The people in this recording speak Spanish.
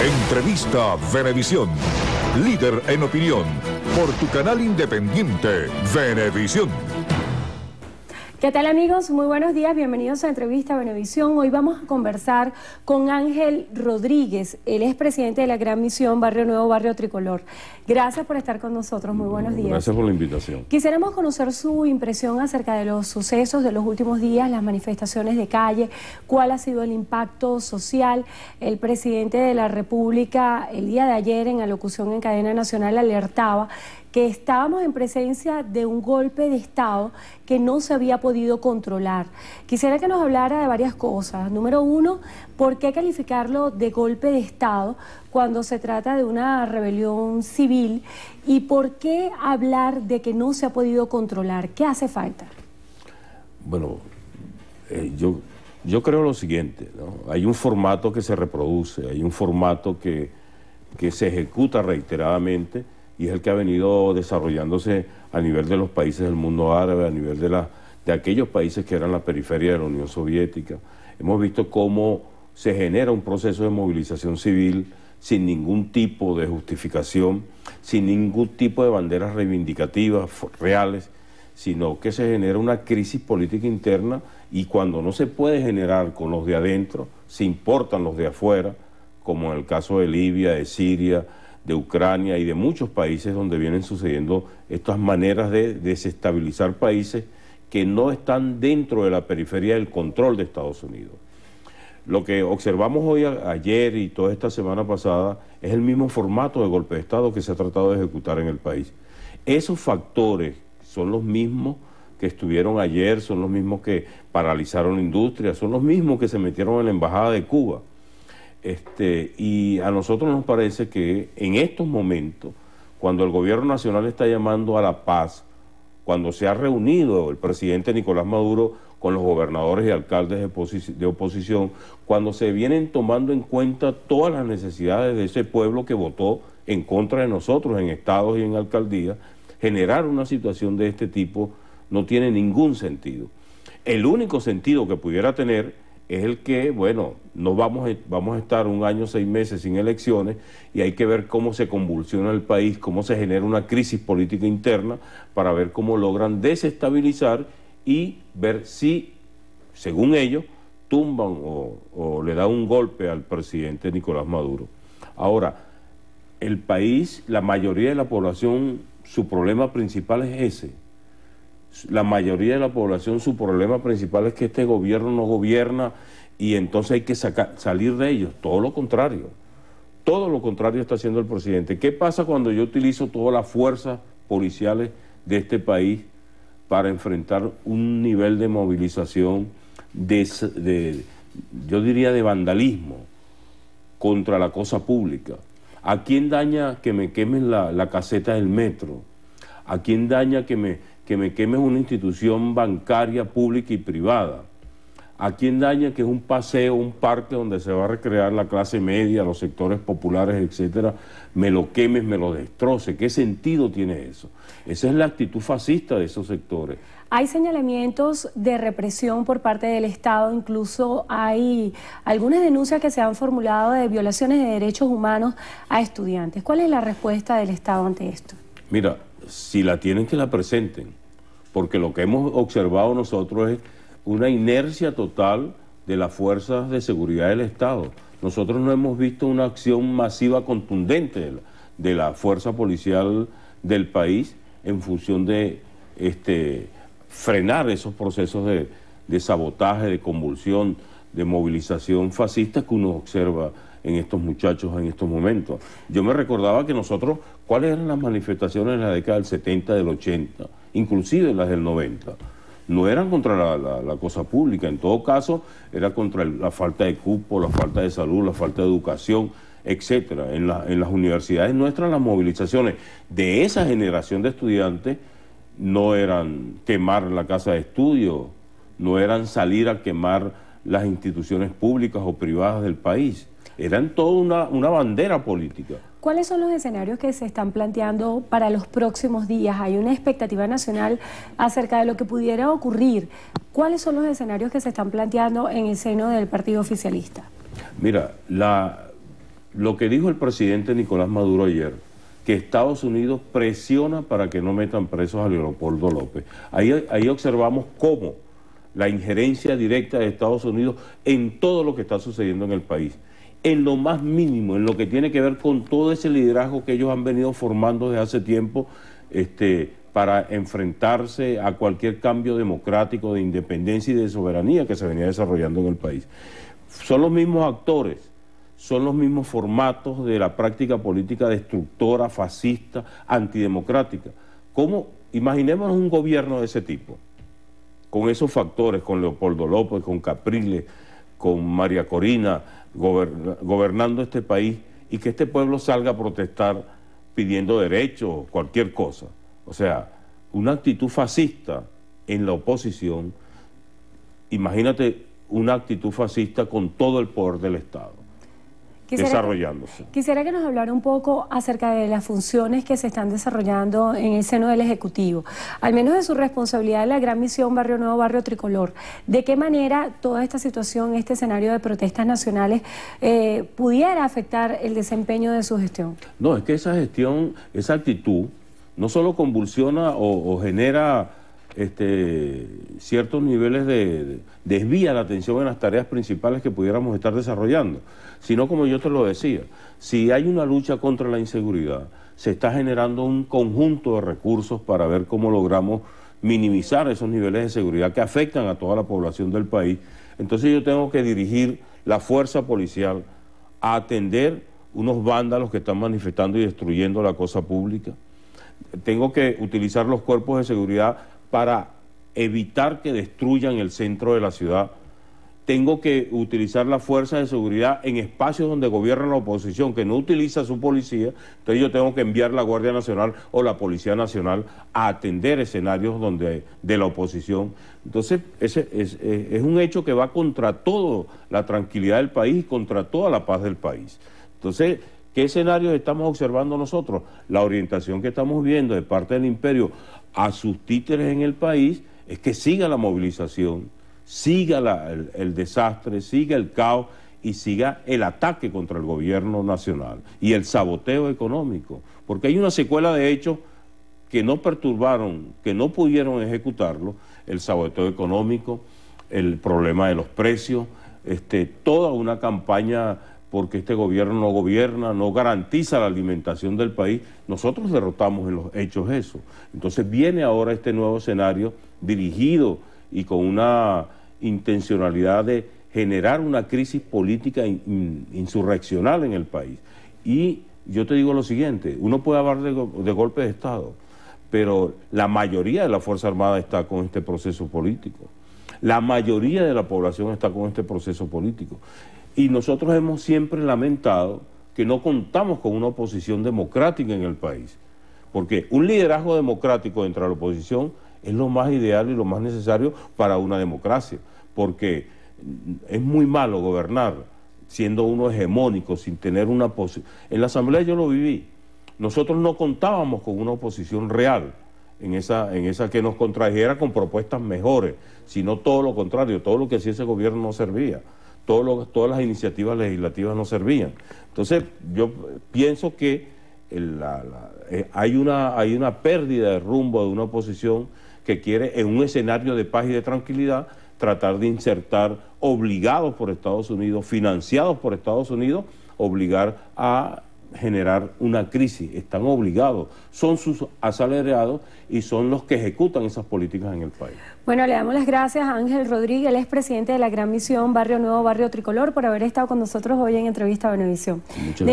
Entrevista Venevisión. Líder en opinión. Por tu canal independiente, Venevisión. ¿Qué tal, amigos? Muy buenos días, bienvenidos a Entrevista Venevisión. Hoy vamos a conversar con Ángel Rodríguez. Él es presidente de la Gran Misión Barrio Nuevo, Barrio Tricolor. Gracias por estar con nosotros, muy buenos días. Gracias por la invitación. Quisiéramos conocer su impresión acerca de los sucesos de los últimos días, las manifestaciones de calle, cuál ha sido el impacto social. El presidente de la República el día de ayer en alocución en cadena nacional alertaba que estábamos en presencia de un golpe de Estado que no se había podido controlar. Quisiera que nos hablara de varias cosas. Número uno, ¿por qué calificarlo de golpe de Estado cuando se trata de una rebelión civil? ¿Y por qué hablar de que no se ha podido controlar? ¿Qué hace falta? Bueno, yo creo lo siguiente, ¿no? Hay un formato que se reproduce, hay un formato que se ejecuta reiteradamente, y es el que ha venido desarrollándose a nivel de los países del mundo árabe, a nivel de aquellos países que eran la periferia de la Unión Soviética. Hemos visto cómo se genera un proceso de movilización civil sin ningún tipo de justificación, sin ningún tipo de banderas reivindicativas reales, sino que se genera una crisis política interna, y cuando no se puede generar con los de adentro, se importan los de afuera, como en el caso de Libia, de Siria, de Ucrania y de muchos países donde vienen sucediendo estas maneras de desestabilizar países que no están dentro de la periferia del control de Estados Unidos. Lo que observamos hoy, ayer y toda esta semana pasada es el mismo formato de golpe de Estado que se ha tratado de ejecutar en el país. Esos factores son los mismos que estuvieron ayer, son los mismos que paralizaron la industria, son los mismos que se metieron en la Embajada de Cuba. Y a nosotros nos parece que en estos momentos, cuando el gobierno nacional está llamando a la paz, cuando se ha reunido el presidente Nicolás Maduro con los gobernadores y alcaldes de oposición, cuando se vienen tomando en cuenta todas las necesidades de ese pueblo que votó en contra de nosotros en estados y en alcaldías, generar una situación de este tipo no tiene ningún sentido. El único sentido que pudiera tener es el que, bueno, no vamos a estar un año, 6 meses sin elecciones, y hay que ver cómo se convulsiona el país, cómo se genera una crisis política interna, para ver cómo logran desestabilizar y ver si, según ellos, tumban o le dan un golpe al presidente Nicolás Maduro. Ahora, el país, la mayoría de la población, su problema principal es ese. La mayoría de la población, su problema principal es que este gobierno no gobierna y entonces hay que salir de ellos. Todo lo contrario está haciendo el presidente. ¿Qué pasa cuando yo utilizo todas las fuerzas policiales de este país para enfrentar un nivel de movilización, yo diría de vandalismo contra la cosa pública? ¿A quién daña que me quemen la caseta del metro? ¿A quién daña que me quemes una institución bancaria pública y privada? ¿A quién daña que es un paseo, un parque donde se va a recrear la clase media, los sectores populares, etcétera, me lo quemes, me lo destroce? ¿Qué sentido tiene eso? Esa es la actitud fascista de esos sectores. Hay señalamientos de represión por parte del Estado, incluso hay algunas denuncias que se han formulado de violaciones de derechos humanos a estudiantes. ¿Cuál es la respuesta del Estado ante esto? Mira, si la tienen, que la presenten, porque lo que hemos observado nosotros es una inercia total de las fuerzas de seguridad del Estado. Nosotros no hemos visto una acción masiva contundente de la fuerza policial del país en función de frenar esos procesos de sabotaje, de convulsión, de movilización fascista que uno observa en estos muchachos en estos momentos. Yo me recordaba que nosotros, ¿cuáles eran las manifestaciones en la década del 70, del 80, inclusive las del 90? No eran contra la cosa pública, en todo caso era contra la falta de cupo, la falta de salud, la falta de educación, etcétera. En las universidades nuestras, las movilizaciones de esa generación de estudiantes no eran quemar la casa de estudio, no eran salir a quemar las instituciones públicas o privadas del país. Eran toda una bandera política. ¿Cuáles son los escenarios que se están planteando para los próximos días? Hay una expectativa nacional acerca de lo que pudiera ocurrir. ¿Cuáles son los escenarios que se están planteando en el seno del partido oficialista? Mira, lo que dijo el presidente Nicolás Maduro ayer, que Estados Unidos presiona para que no metan presos a Leopoldo López. Ahí observamos cómo la injerencia directa de Estados Unidos en todo lo que está sucediendo en el país, en lo más mínimo, en lo que tiene que ver con todo ese liderazgo que ellos han venido formando desde hace tiempo, para enfrentarse a cualquier cambio democrático de independencia y de soberanía que se venía desarrollando en el país. Son los mismos actores, son los mismos formatos de la práctica política destructora, fascista, antidemocrática. ¿Cómo? Imaginémonos un gobierno de ese tipo, con esos factores, con Leopoldo López, con Capriles, con María Corina, gobernando este país, y que este pueblo salga a protestar pidiendo derechos, cualquier cosa. O sea, una actitud fascista en la oposición. Imagínate una actitud fascista con todo el poder del Estado desarrollándose. Quisiera que nos hablara un poco acerca de las funciones que se están desarrollando en el seno del Ejecutivo, al menos de su responsabilidad en la gran misión Barrio Nuevo, Barrio Tricolor. ¿De qué manera toda esta situación, este escenario de protestas nacionales pudiera afectar el desempeño de su gestión? No, es que esa gestión, esa actitud, no solo convulsiona o genera ciertos niveles desvía la atención en las tareas principales que pudiéramos estar desarrollando, sino, como yo te lo decía, si hay una lucha contra la inseguridad, se está generando un conjunto de recursos para ver cómo logramos minimizar esos niveles de seguridad que afectan a toda la población del país. Entonces yo tengo que dirigir la fuerza policial a atender unos vándalos que están manifestando y destruyendo la cosa pública. Tengo que utilizar los cuerpos de seguridad para evitar que destruyan el centro de la ciudad. Tengo que utilizar la fuerza de seguridad en espacios donde gobierna la oposición, que no utiliza su policía. Entonces yo tengo que enviar la Guardia Nacional o la Policía Nacional a atender escenarios de la oposición. Entonces ese es un hecho que va contra toda la tranquilidad del país y contra toda la paz del país. Entonces, ¿qué escenarios estamos observando nosotros? La orientación que estamos viendo de parte del imperio a sus títeres en el país es que siga la movilización, siga el desastre, siga el caos y siga el ataque contra el gobierno nacional y el saboteo económico, porque hay una secuela de hechos que no perturbaron, que no pudieron ejecutarlo: el saboteo económico, el problema de los precios, toda una campaña porque este gobierno no gobierna, no garantiza la alimentación del país. Nosotros derrotamos en los hechos eso. Entonces viene ahora este nuevo escenario dirigido y con una intencionalidad de generar una crisis política insurreccional en el país. Y yo te digo lo siguiente: uno puede hablar de golpe de Estado, pero la mayoría de la Fuerza Armada está con este proceso político. La mayoría de la población está con este proceso político. Y nosotros hemos siempre lamentado que no contamos con una oposición democrática en el país, porque un liderazgo democrático dentro de la oposición es lo más ideal y lo más necesario para una democracia, porque es muy malo gobernar siendo uno hegemónico, sin tener una posición. En la Asamblea yo lo viví. Nosotros no contábamos con una oposición real en esa que nos contrajera con propuestas mejores, sino todo lo contrario, todo lo que hacía ese gobierno no servía. Todas las iniciativas legislativas no servían. Entonces yo pienso que hay una pérdida de rumbo de una oposición que quiere, en un escenario de paz y de tranquilidad, tratar de insertar, obligados por Estados Unidos, financiados por Estados Unidos, obligar a generar una crisis. Están obligados, son sus asalariados y son los que ejecutan esas políticas en el país. Bueno, le damos las gracias a Ángel Rodríguez, él es presidente de la Gran Misión Barrio Nuevo, Barrio Tricolor, por haber estado con nosotros hoy en Entrevista a Venevisión. Muchas gracias.